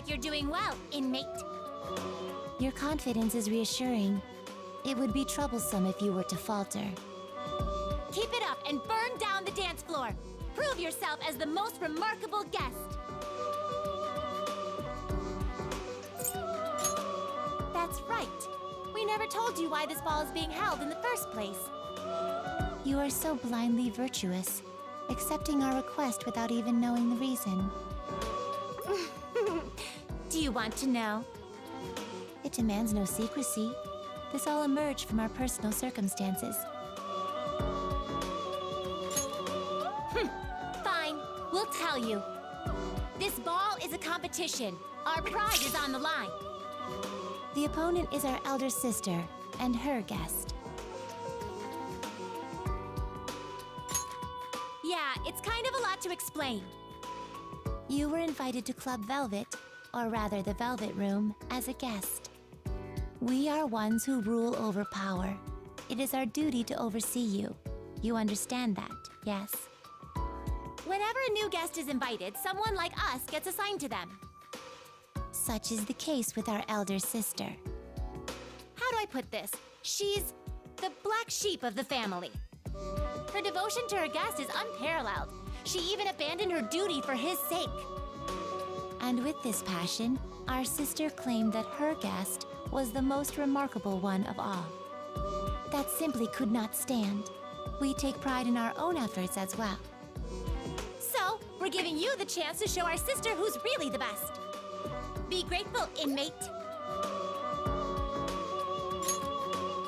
like you're doing well, inmate. Your confidence is reassuring. It would be troublesome if you were to falter. Keep it up and burn down the dance floor. Prove yourself as the most remarkable guest. That's right. We never told you why this ball is being held in the first place. You are so blindly virtuous, accepting our request without even knowing the reason. Do you want to know? It demands no secrecy. This all emerged from our personal circumstances. Fine, we'll tell you. This ball is a competition. Our pride is on the line. The opponent is our elder sister and her guest. Yeah, it's kind of a lot to explain. You were invited to Club Velvet, or rather the Velvet Room, as a guest. We are ones who rule over power. It is our duty to oversee you. You understand that, yes? Whenever a new guest is invited, someone like us gets assigned to them. Such is the case with our elder sister. How do I put this? She's the black sheep of the family. Her devotion to her guest is unparalleled. She even abandoned her duty for his sake. And with this passion, our sister claimed that her guest was the most remarkable one of all. That simply could not stand. We take pride in our own efforts as well. So, we're giving you the chance to show our sister who's really the best. Be grateful, inmate.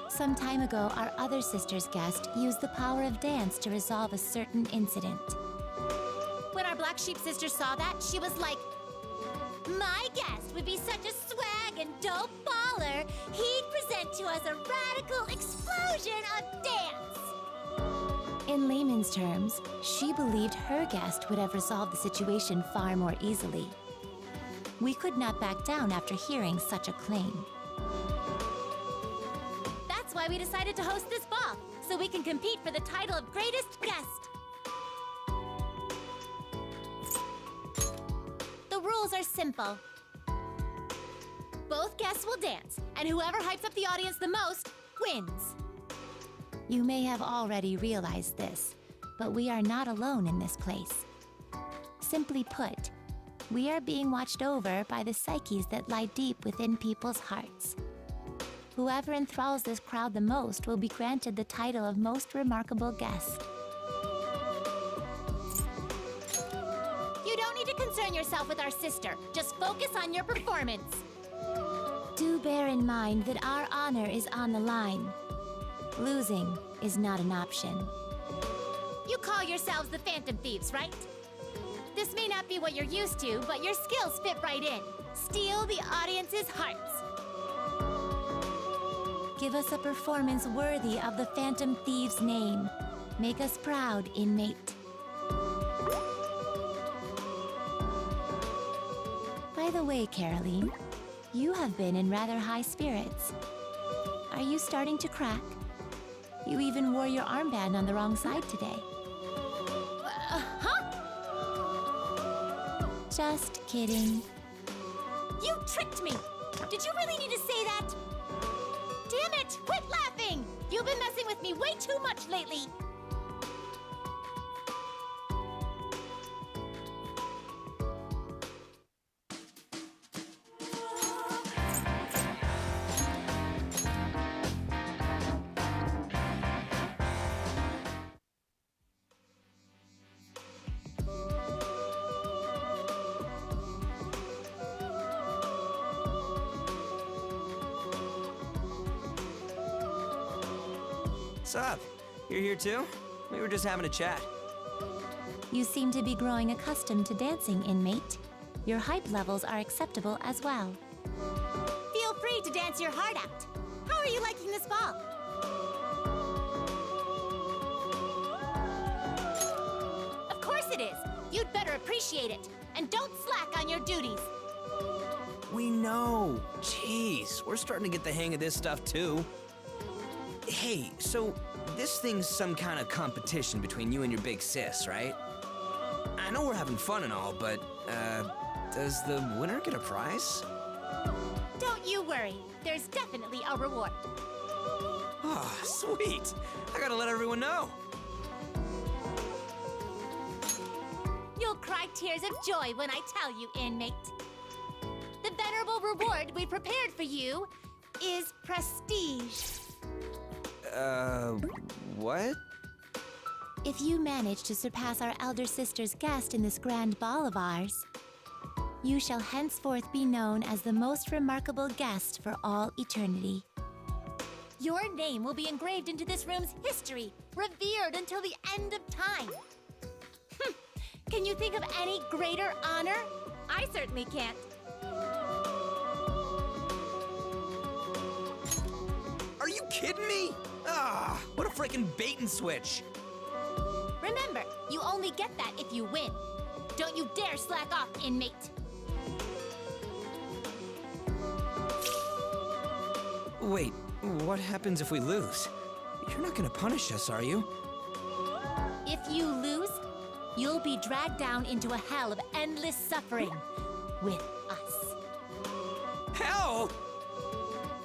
Some time ago, our other sister's guest used the power of dance to resolve a certain incident. When our black sheep sister saw that, she was like, my guest would be such a swag and dope baller, he'd present to us a radical explosion of dance. In layman's terms, she believed her guest would have resolved the situation far more easily. We could not back down after hearing such a claim. That's why we decided to host this ball, so we can compete for the title of greatest guest. The rules are simple. Both guests will dance, and whoever hypes up the audience the most wins. You may have already realized this, but we are not alone in this place. Simply put, we are being watched over by the psyches that lie deep within people's hearts. Whoever enthralls this crowd the most will be granted the title of most remarkable guest. You don't need to concern yourself with our sister. Just focus on your performance. Do bear in mind that our honor is on the line. Losing is not an option. You call yourselves the Phantom Thieves, right? This may not be what you're used to, but your skills fit right in. Steal the audience's hearts. Give us a performance worthy of the Phantom Thieves' name. Make us proud, inmate. By the way, Caroline, you have been in rather high spirits. Are you starting to crack? You even wore your armband on the wrong side today. Huh? Just kidding. You tricked me! Did you really need to say that? Damn it! Quit laughing! You've been messing with me way too much lately! What's up? You're here too? We were just having a chat. You seem to be growing accustomed to dancing, inmate. Your hype levels are acceptable as well. Feel free to dance your heart out. How are you liking this ball? Of course it is. You'd better appreciate it. And don't slack on your duties. We know. Jeez, we're starting to get the hang of this stuff too. Hey, so this thing's some kind of competition between you and your big sis, right? I know we're having fun and all, but, Does the winner get a prize? Don't you worry. There's definitely a reward. Oh, sweet. I gotta let everyone know. You'll cry tears of joy when I tell you, inmate. The venerable reward we prepared for you is prestige. What? If you manage to surpass our elder sister's guest in this grand ball of ours, you shall henceforth be known as the most remarkable guest for all eternity. Your name will be engraved into this room's history, revered until the end of time. Can you think of any greater honor? I certainly can't. Are you kidding me? Ah, what a freaking bait and switch. Remember, you only get that if you win. Don't you dare slack off, inmate. Wait, what happens if we lose? You're not gonna punish us, are you? If you lose, you'll be dragged down into a hell of endless suffering with us. Hell!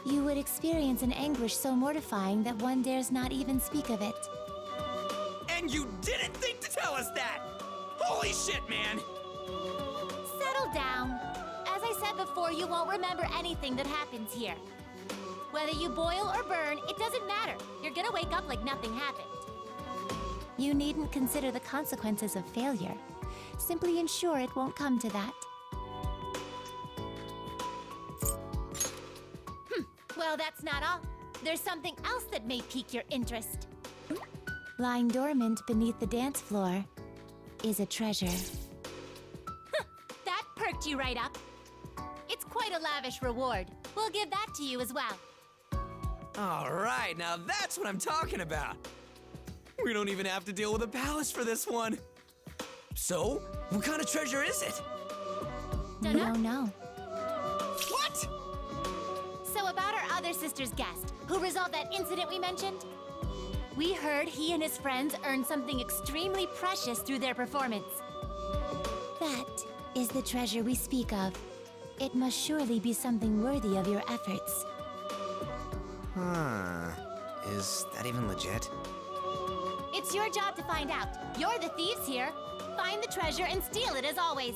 You would experience an anguish so mortifying that one dares not even speak of it. And you didn't think to tell us that! Holy shit, man! Settle down. As I said before, you won't remember anything that happens here. Whether you boil or burn, it doesn't matter. You're gonna wake up like nothing happened. You needn't consider the consequences of failure. Simply ensure it won't come to that. Well, that's not all. There's something else that may pique your interest. Lying dormant beneath the dance floor is a treasure. That perked you right up. It's quite a lavish reward. We'll give that to you as well. All right, now that's what I'm talking about. We don't even have to deal with a palace for this one. So, what kind of treasure is it? No, no. What? So about our other sister's guest, who resolved that incident we mentioned? We heard he and his friends earned something extremely precious through their performance. That is the treasure we speak of. It must surely be something worthy of your efforts. Huh. Is that even legit? It's your job to find out. You're the thieves here. Find the treasure and steal it as always.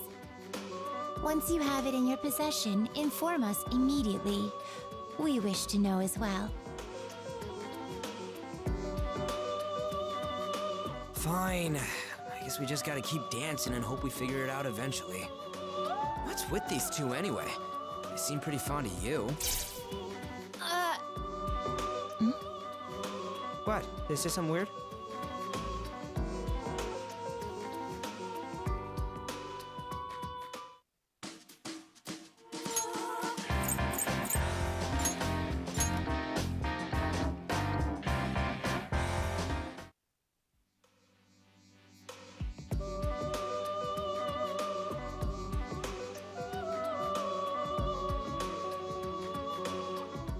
Once you have it in your possession, inform us immediately. We wish to know as well. Fine. I guess we just gotta keep dancing and hope we figure it out eventually. What's with these two anyway? They seem pretty fond of you. What? Is this something weird?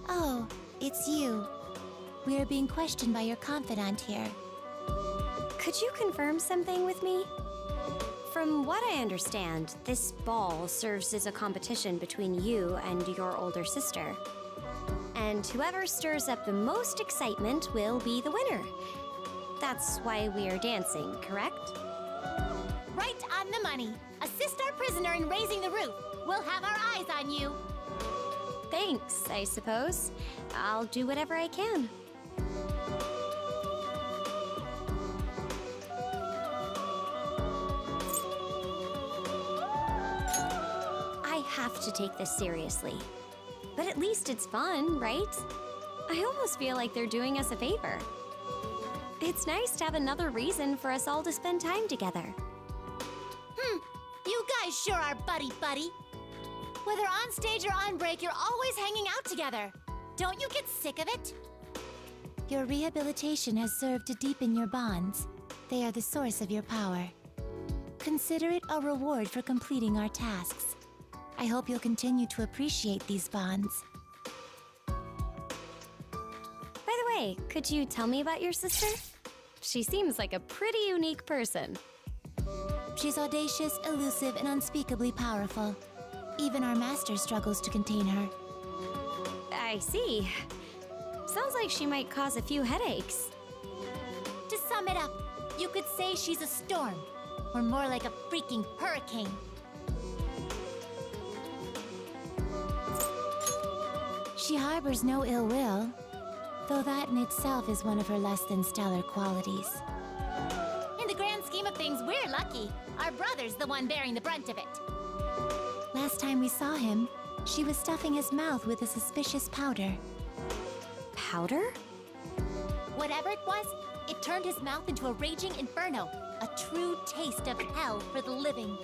Oh, it's you. We are being questioned by your confidant here. Could you confirm something with me? From what I understand, this ball serves as a competition between you and your older sister. And whoever stirs up the most excitement will be the winner. That's why we are dancing, correct? Right on the money. Assist our prisoner in raising the roof. We'll have our eyes on you. Thanks, I suppose. I'll do whatever I can. I have to take this seriously. But at least it's fun, right? I almost feel like they're doing us a favor. It's nice to have another reason for us all to spend time together. You guys sure are buddy-buddy. Whether on stage or on break, you're always hanging out together. Don't you get sick of it? Your rehabilitation has served to deepen your bonds. They are the source of your power. Consider it a reward for completing our tasks. I hope you'll continue to appreciate these bonds. By the way, could you tell me about your sister? She seems like a pretty unique person. She's audacious, elusive, and unspeakably powerful. Even our master struggles to contain her. I see. Sounds like she might cause a few headaches. To sum it up, you could say she's a storm, or more like a freaking hurricane. She harbors no ill will, though that in itself is one of her less than stellar qualities. In the grand scheme of things, we're lucky. Our brother's the one bearing the brunt of it. Last time we saw him, she was stuffing his mouth with a suspicious powder. Powder? Whatever it was, it turned his mouth into a raging inferno, a true taste of hell for the living.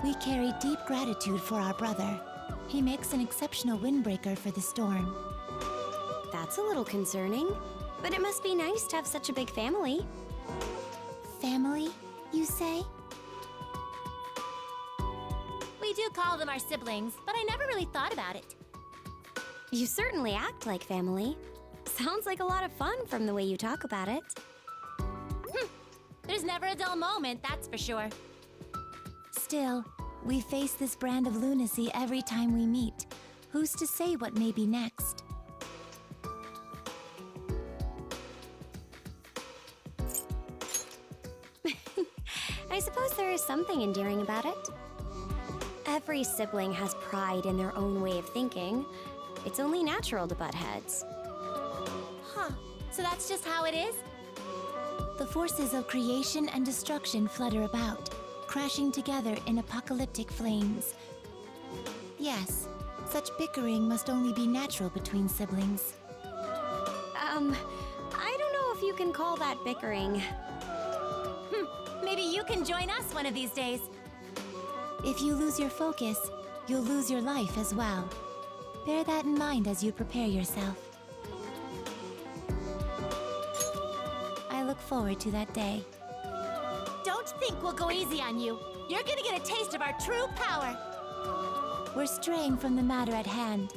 We carry deep gratitude for our brother. He makes an exceptional windbreaker for the storm. That's a little concerning, but it must be nice to have such a big family. Family, you say? We do call them our siblings, but I never really thought about it. You certainly act like family. Sounds like a lot of fun from the way you talk about it. There's never a dull moment, that's for sure. Still, we face this brand of lunacy every time we meet. Who's to say what may be next? I suppose there is something endearing about it. Every sibling has pride in their own way of thinking. It's only natural to butt heads. Huh, so that's just how it is? The forces of creation and destruction flutter about, crashing together in apocalyptic flames. Yes, such bickering must only be natural between siblings. I don't know if you can call that bickering. Maybe you can join us one of these days. If you lose your focus, you'll lose your life as well. Bear that in mind as you prepare yourself. I look forward to that day. Don't think we'll go easy on you. You're gonna get a taste of our true power. We're straying from the matter at hand.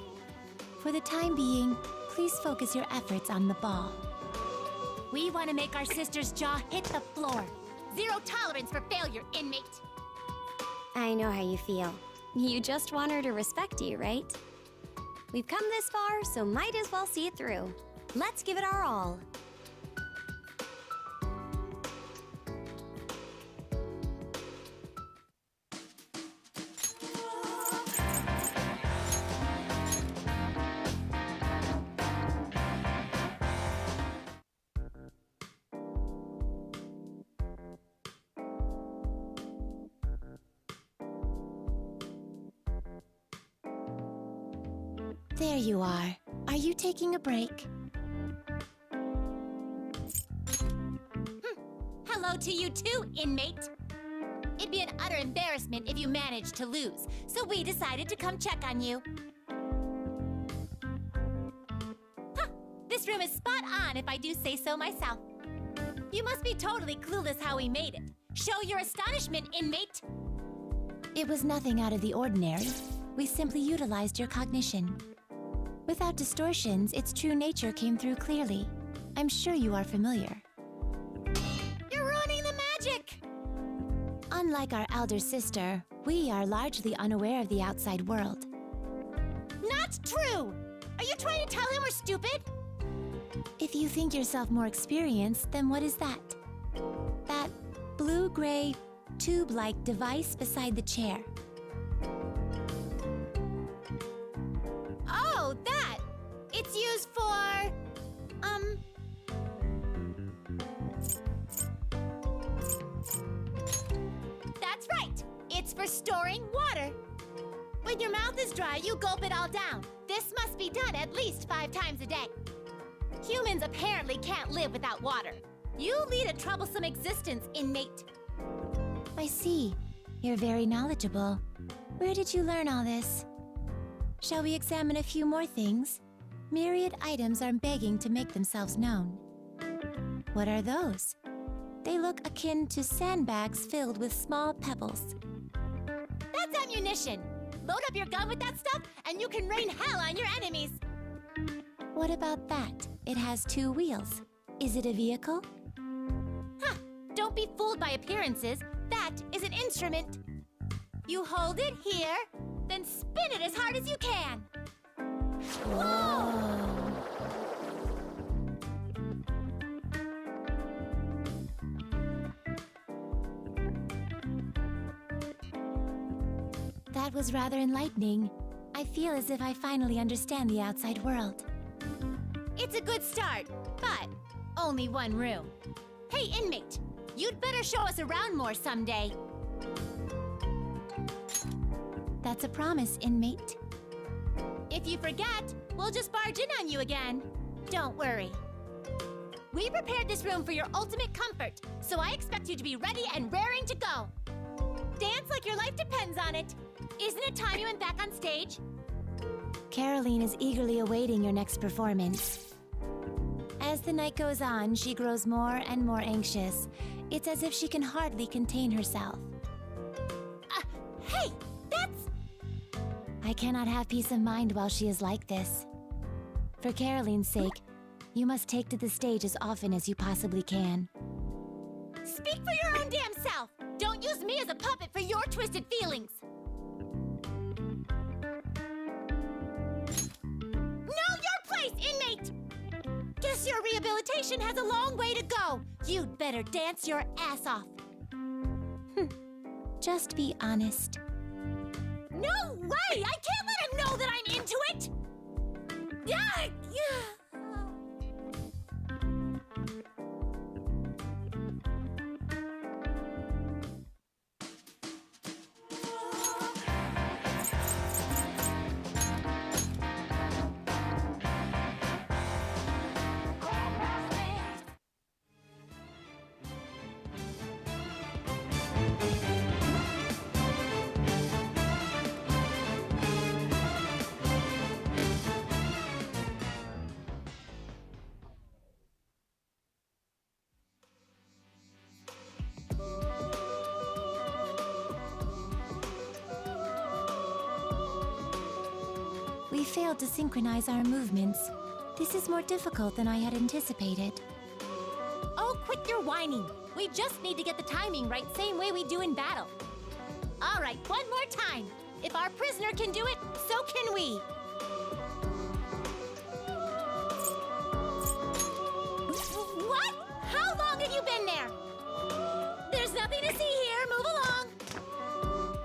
For the time being, please focus your efforts on the ball. We want to make our sister's jaw hit the floor. Zero tolerance for failure, inmate. I know how you feel. You just want her to respect you, right? We've come this far, so might as well see it through. Let's give it our all. There you are. Are you taking a break? Hello to you too, inmate. It'd be an utter embarrassment if you managed to lose, so we decided to come check on you. Huh, this room is spot on if I do say so myself. You must be totally clueless how we made it. Show your astonishment, inmate. It was nothing out of the ordinary. We simply utilized your cognition. Without distortions, its true nature came through clearly. I'm sure you are familiar. You're ruining the magic! Unlike our elder sister, we are largely unaware of the outside world. Not true! Are you trying to tell him we're stupid? If you think yourself more experienced, then what is that? That blue-gray, tube-like device beside the chair. Oh, that! It's used for... That's right! It's for storing water. When your mouth is dry, you gulp it all down. This must be done at least 5 times a day. Humans apparently can't live without water. You lead a troublesome existence, inmate. I see. You're very knowledgeable. Where did you learn all this? Shall we examine a few more things? Myriad items are begging to make themselves known. What are those? They look akin to sandbags filled with small pebbles. That's ammunition! Load up your gun with that stuff, and you can rain hell on your enemies! What about that? It has 2 wheels. Is it a vehicle? Huh! Don't be fooled by appearances. That is an instrument. You hold it here, then spin it as hard as you can. Whoa! That was rather enlightening. I feel as if I finally understand the outside world. It's a good start, but only one room. Hey, inmate, you'd better show us around more someday. That's a promise, inmate. If you forget, we'll just barge in on you again. Don't worry. We prepared this room for your ultimate comfort, so I expect you to be ready and raring to go. Dance like your life depends on it. Isn't it time you went back on stage? Caroline is eagerly awaiting your next performance. As the night goes on, she grows more and more anxious. It's as if she can hardly contain herself. Hey, that's... I cannot have peace of mind while she is like this. For Caroline's sake, you must take to the stage as often as you possibly can. Speak for your own damn self! Don't use me as a puppet for your twisted feelings! Know your place, inmate! Guess your rehabilitation has a long way to go. You'd better dance your ass off. Just be honest. No way! I can't let him know that I'm into it! Yeah. We failed to synchronize our movements. This is more difficult than I had anticipated. Oh, quit your whining. We just need to get the timing right, same way we do in battle. All right, one more time. If our prisoner can do it, so can we. What? How long have you been there? There's nothing to see here. Move along.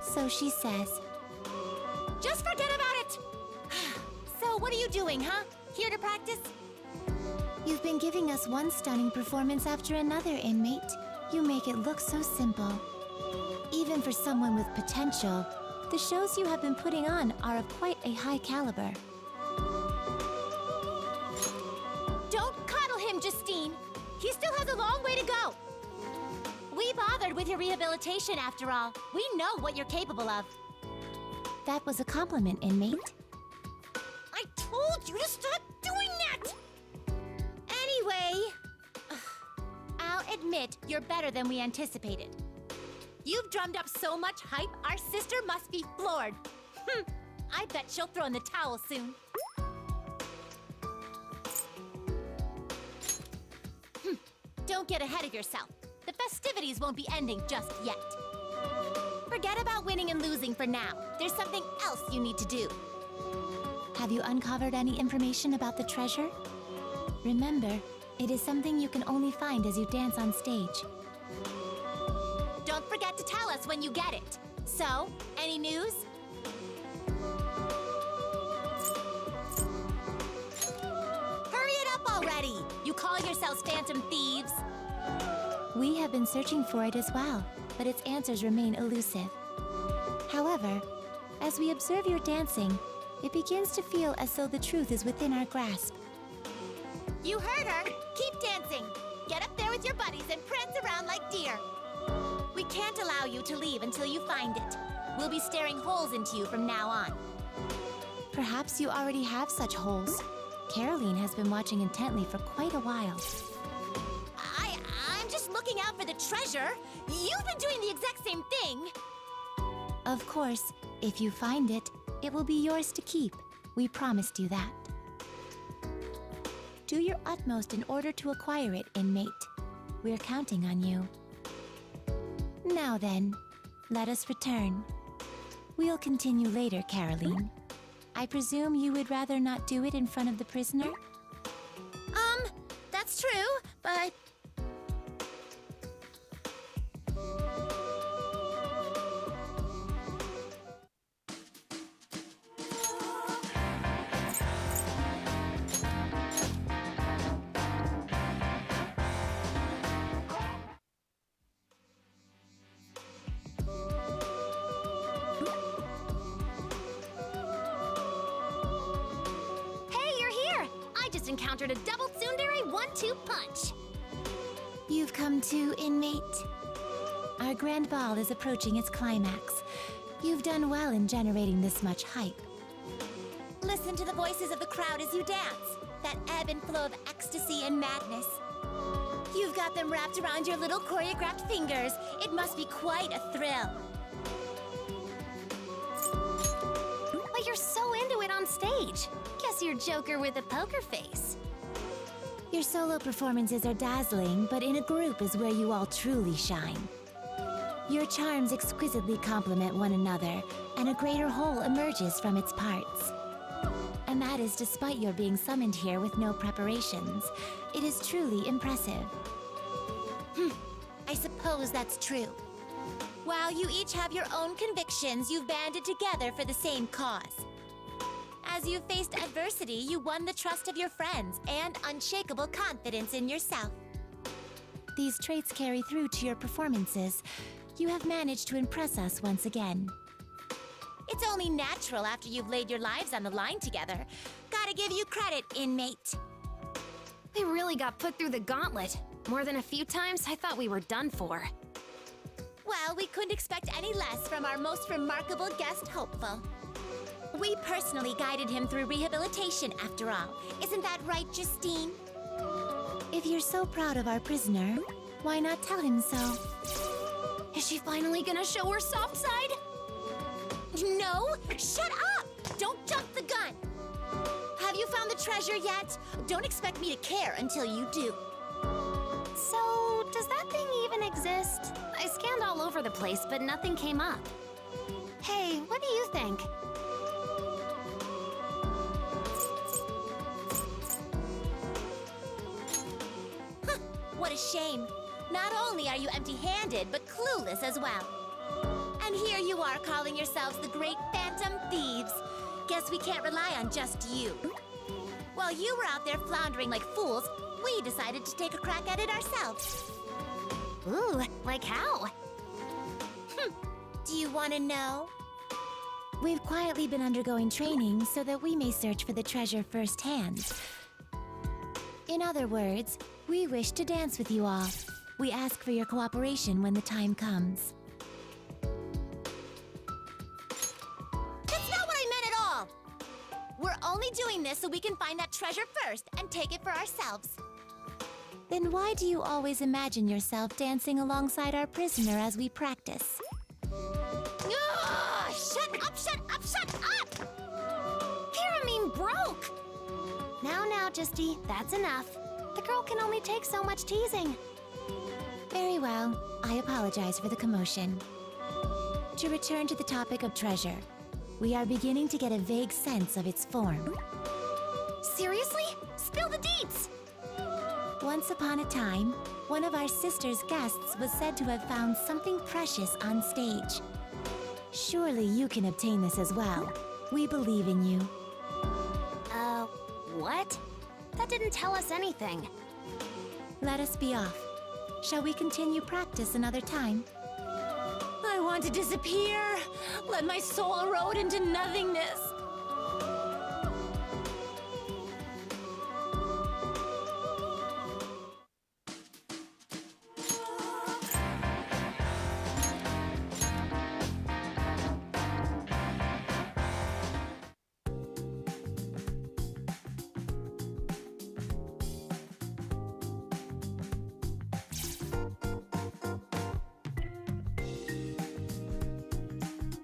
So she says. Just forget about it. So, what are you doing, huh? Here to practice? You've been giving us one stunning performance after another, inmate. You make it look so simple. Even for someone with potential, the shows you have been putting on are of quite a high caliber. Don't coddle him, Justine. He still has a long way to go. We bothered with your rehabilitation, after all. We know what you're capable of. That was a compliment, inmate. I told you to stop doing that! Anyway, I'll admit you're better than we anticipated. You've drummed up so much hype, our sister must be floored. I bet she'll throw in the towel soon. Don't get ahead of yourself. The festivities won't be ending just yet. Forget about winning and losing for now. There's something else you need to do. Have you uncovered any information about the treasure? Remember, it is something you can only find as you dance on stage. Don't forget to tell us when you get it. So, any news? Hurry it up already! You call yourselves phantom thieves? We have been searching for it as well, but its answers remain elusive. However, as we observe your dancing, it begins to feel as though the truth is within our grasp. You heard her! Keep dancing! Get up there with your buddies and prance around like deer! We can't allow you to leave until you find it. We'll be staring holes into you from now on. Perhaps you already have such holes. Caroline has been watching intently for quite a while. I'm just looking out for the treasure. You've been doing the exact same thing. Of course, if you find it, it will be yours to keep. We promised you that. Do your utmost in order to acquire it, inmate. We're counting on you. Now then, let us return. We'll continue later, Caroline. I presume you would rather not do it in front of the prisoner? That's true, but... encountered a double tsundere 1-2 punch. You've come to, inmate. Our grand ball is approaching its climax. You've done well in generating this much hype. Listen to the voices of the crowd as you dance. That ebb and flow of ecstasy and madness. You've got them wrapped around your little choreographed fingers. It must be quite a thrill. But you're so into it on stage. Guess you're Joker with a poker face. Your solo performances are dazzling, but in a group is where you all truly shine. Your charms exquisitely complement one another, and a greater whole emerges from its parts. And that is despite your being summoned here with no preparations. It is truly impressive. I suppose that's true. While you each have your own convictions, you've banded together for the same cause. As you faced adversity, you won the trust of your friends and unshakable confidence in yourself. These traits carry through to your performances. You have managed to impress us once again. It's only natural after you've laid your lives on the line together. Gotta give you credit, inmate. We really got put through the gauntlet. More than a few times, I thought we were done for. Well, we couldn't expect any less from our most remarkable guest hopeful. We personally guided him through rehabilitation, after all. Isn't that right, Justine? If you're so proud of our prisoner, why not tell him so? Is she finally gonna show her soft side? No! Shut up! Don't jump the gun! Have you found the treasure yet? Don't expect me to care until you do. So, does that thing even exist? I scanned all over the place, but nothing came up. Hey, what do you think? What a shame. Not only are you empty-handed, but clueless as well. And here you are calling yourselves the Great Phantom Thieves. Guess we can't rely on just you. While you were out there floundering like fools, we decided to take a crack at it ourselves. Ooh, like how? Do you want to know? We've quietly been undergoing training so that we may search for the treasure firsthand. In other words, we wish to dance with you all. We ask for your cooperation when the time comes. That's not what I meant at all! We're only doing this so we can find that treasure first and take it for ourselves. Then why do you always imagine yourself dancing alongside our prisoner as we practice? Shut up, shut up, shut up! Pyramine broke! Now, Justy, that's enough. The girl can only take so much teasing. Very well. I apologize for the commotion. To return to the topic of treasure, we are beginning to get a vague sense of its form. Seriously? Spill the deets! Once upon a time, one of our sister's guests was said to have found something precious on stage. Surely you can obtain this as well. We believe in you. What? That didn't tell us anything. Let us be off. Shall we continue practice another time? I want to disappear. Let my soul erode into nothingness.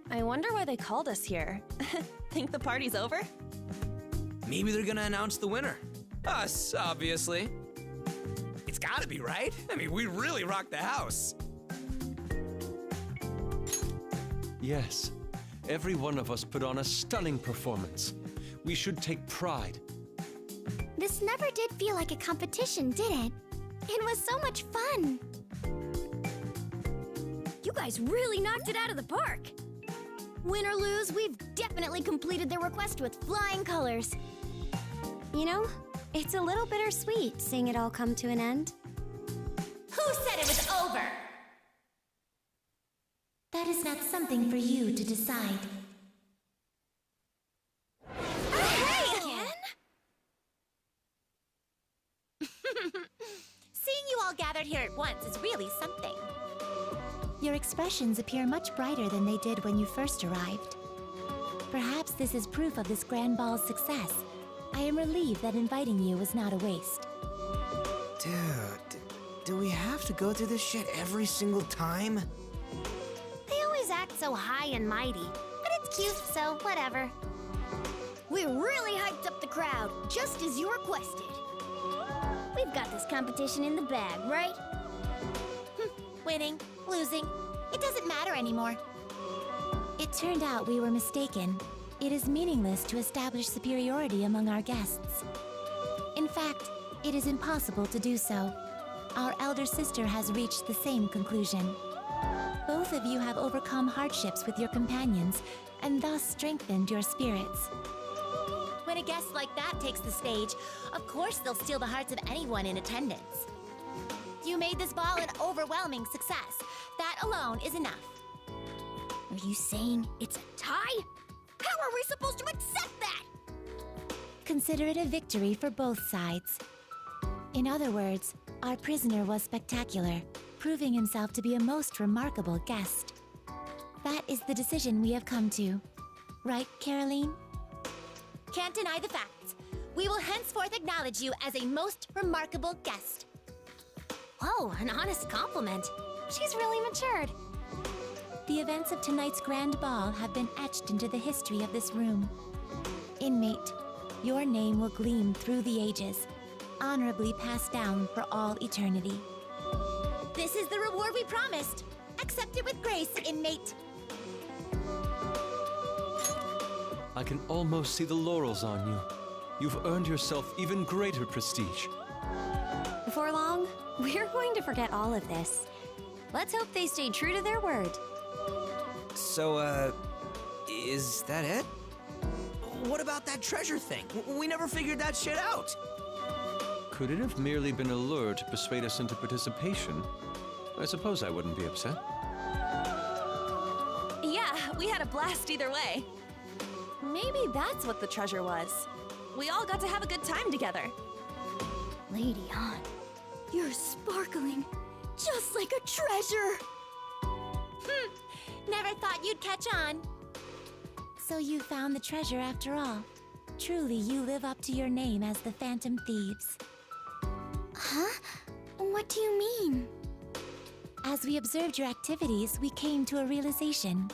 I wonder why they called us here. Think the party's over? Maybe they're gonna announce the winner. Us, obviously. It's gotta be, right? I mean, we really rocked the house. Yes, every one of us put on a stunning performance. We should take pride. This never did feel like a competition, did it? It was so much fun. You guys really knocked it out of the park. Win or lose, we've definitely completed the request with flying colors. You know, it's a little bittersweet seeing it all come to an end. Who said it was over? That is not something for you to decide. Seeing you all gathered here at once is really something. Your expressions appear much brighter than they did when you first arrived. Perhaps this is proof of this grand ball's success. I am relieved that inviting you was not a waste. Dude, do we have to go through this shit every single time? They always act so high and mighty, but it's cute, so whatever. We really hyped up the crowd, just as you requested. We've got this competition in the bag, right? Winning, losing, it doesn't matter anymore. It turned out we were mistaken. It is meaningless to establish superiority among our guests. In fact, it is impossible to do so. Our elder sister has reached the same conclusion. Both of you have overcome hardships with your companions, and thus strengthened your spirits. When a guest like that takes the stage, of course they'll steal the hearts of anyone in attendance. You made this ball an overwhelming success. That alone is enough. Are you saying it's a tie? How are we supposed to accept that? Consider it a victory for both sides. In other words, our prisoner was spectacular, proving himself to be a most remarkable guest. That is the decision we have come to. Right, Caroline? Can't deny the facts. We will henceforth acknowledge you as a most remarkable guest. Whoa, an honest compliment. She's really matured. The events of tonight's grand ball have been etched into the history of this room. Inmate, your name will gleam through the ages, honorably passed down for all eternity. This is the reward we promised. Accept it with grace, inmate. I can almost see the laurels on you. You've earned yourself even greater prestige. Before long, we're going to forget all of this. Let's hope they stay true to their word. So, is that it? What about that treasure thing? We never figured that shit out. Could it have merely been a lure to persuade us into participation? I suppose I wouldn't be upset. Yeah, we had a blast either way. Maybe that's what the treasure was. We all got to have a good time together. Lady On, you're sparkling just like a treasure. Never thought you'd catch on. So you found the treasure after all. Truly, you live up to your name as the Phantom Thieves. Huh? What do you mean? As we observed your activities, we came to a realization.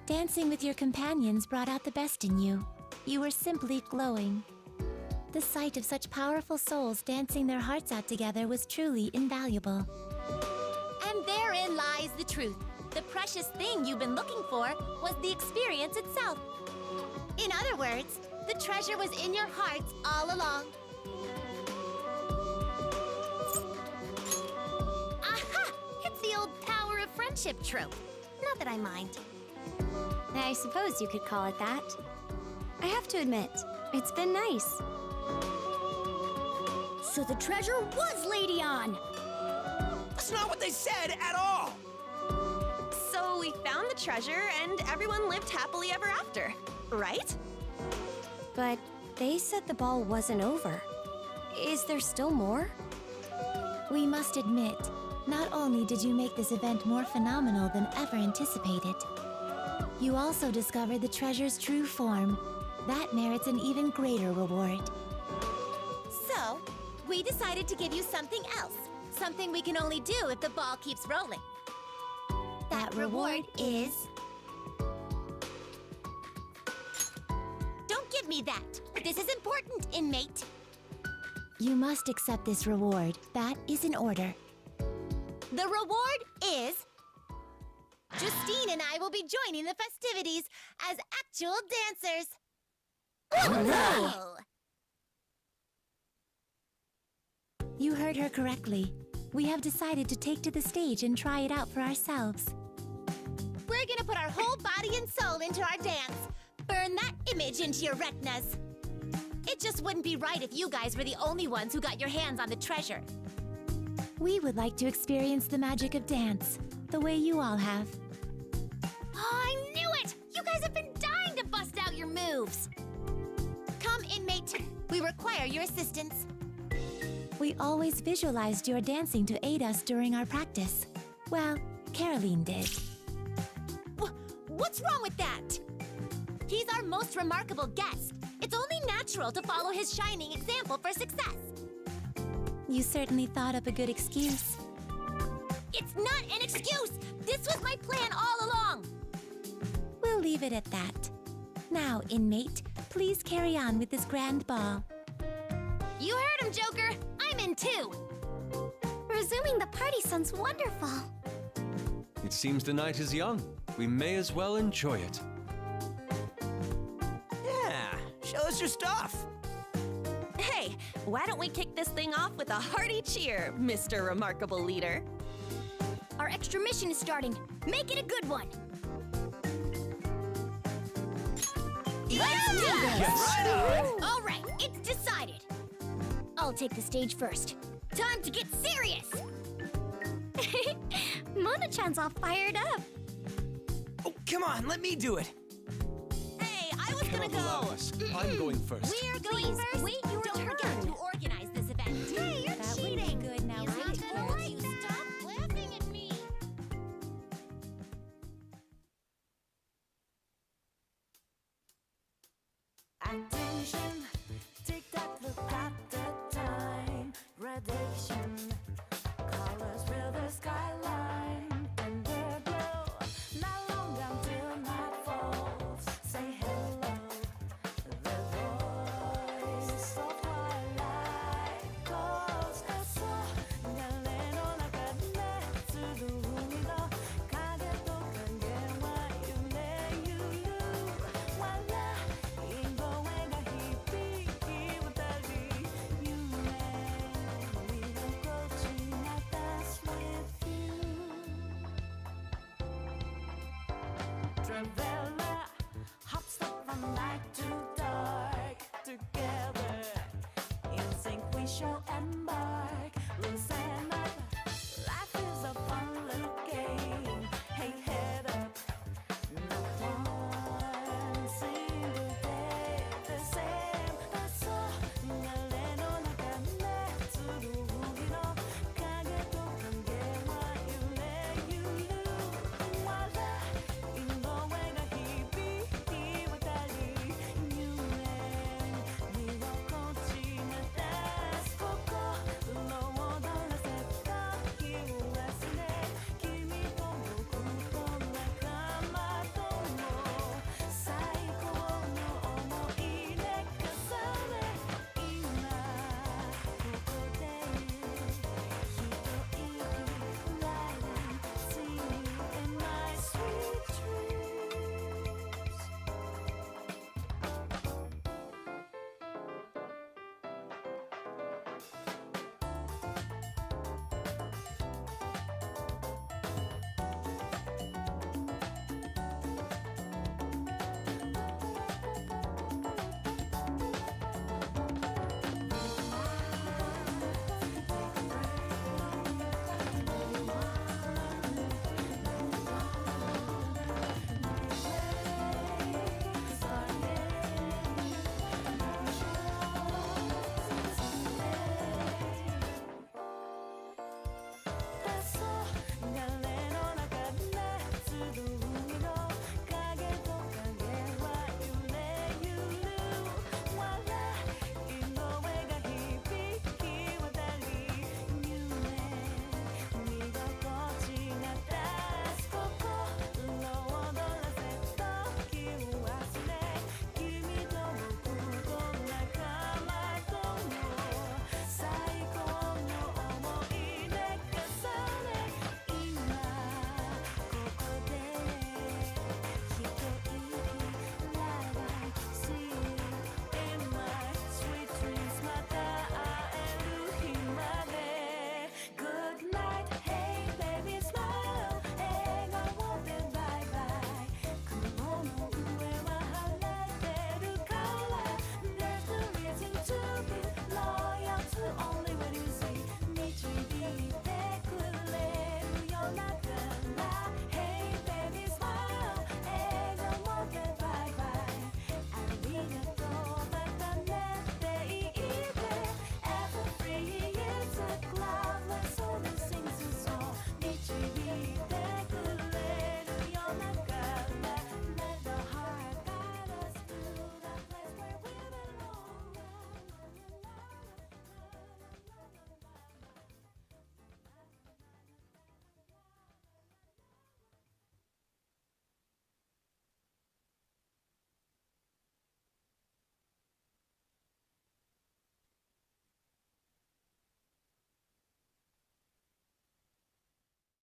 Dancing with your companions brought out the best in you. You were simply glowing. The sight of such powerful souls dancing their hearts out together was truly invaluable. And therein lies the truth. The precious thing you've been looking for was the experience itself. In other words, the treasure was in your hearts all along. Aha! It's the old power of friendship trope. Not that I mind. I suppose you could call it that. I have to admit, it's been nice. So the treasure was Lady On. That's not what they said at all. So we found the treasure and everyone lived happily ever after, right? But they said the ball wasn't over. Is there still more? We must admit, not only did you make this event more phenomenal than ever anticipated, you also discovered the treasure's true form. That merits an even greater reward. So, we decided to give you something else. Something we can only do if the ball keeps rolling. That reward is... Don't give me that. This is important, inmate. You must accept this reward. That is in order. The reward is... Justine and I will be joining the festivities as actual dancers. Oh, You heard her correctly. We have decided to take to the stage and try it out for ourselves. We're gonna put our whole body and soul into our dance. Burn that image into your retinas. It just wouldn't be right if you guys were the only ones who got your hands on the treasure. We would like to experience the magic of dance, the way you all have. Oh, I knew it! You guys have been dying to bust out your moves. Come, inmate. We require your assistance. We always visualized your dancing to aid us during our practice. Well, Caroline did. What's wrong with that? He's our most remarkable guest. It's only natural to follow his shining example for success. You certainly thought up a good excuse. It's not an excuse! This was my plan all along! We'll leave it at that. Now, inmate, please carry on with this grand ball. You heard him, Joker. I'm in too. Resuming the party sounds wonderful. It seems the night is young. We may as well enjoy it. Yeah, show us your stuff. Hey, why don't we kick this thing off with a hearty cheer, Mr. Remarkable Leader? Our extra mission is starting. Make it a good one. Let's do this! Yes. Right on. All right, it's decided. I'll take the stage first. Time to get serious. Mona-chan's all fired up. Oh, come on, let me do it. Hey, I was gonna Cannot allow go. us. I'm going first. We're going Please, first. wait your Don't forget turn. to organize this event. Hey, you're That would cheating. be good now, Is right, that Caroline? right? You stop laughing at me. Attention, tick tock, look at the time. Gradation, colors fill the skyline. And the glow, not long until night falls. Say hello, the voice of twilight calls. So, 流れの中で集う海の影と影は揺れゆる。笑い声が響き渡り夢見心地なた with you Traveler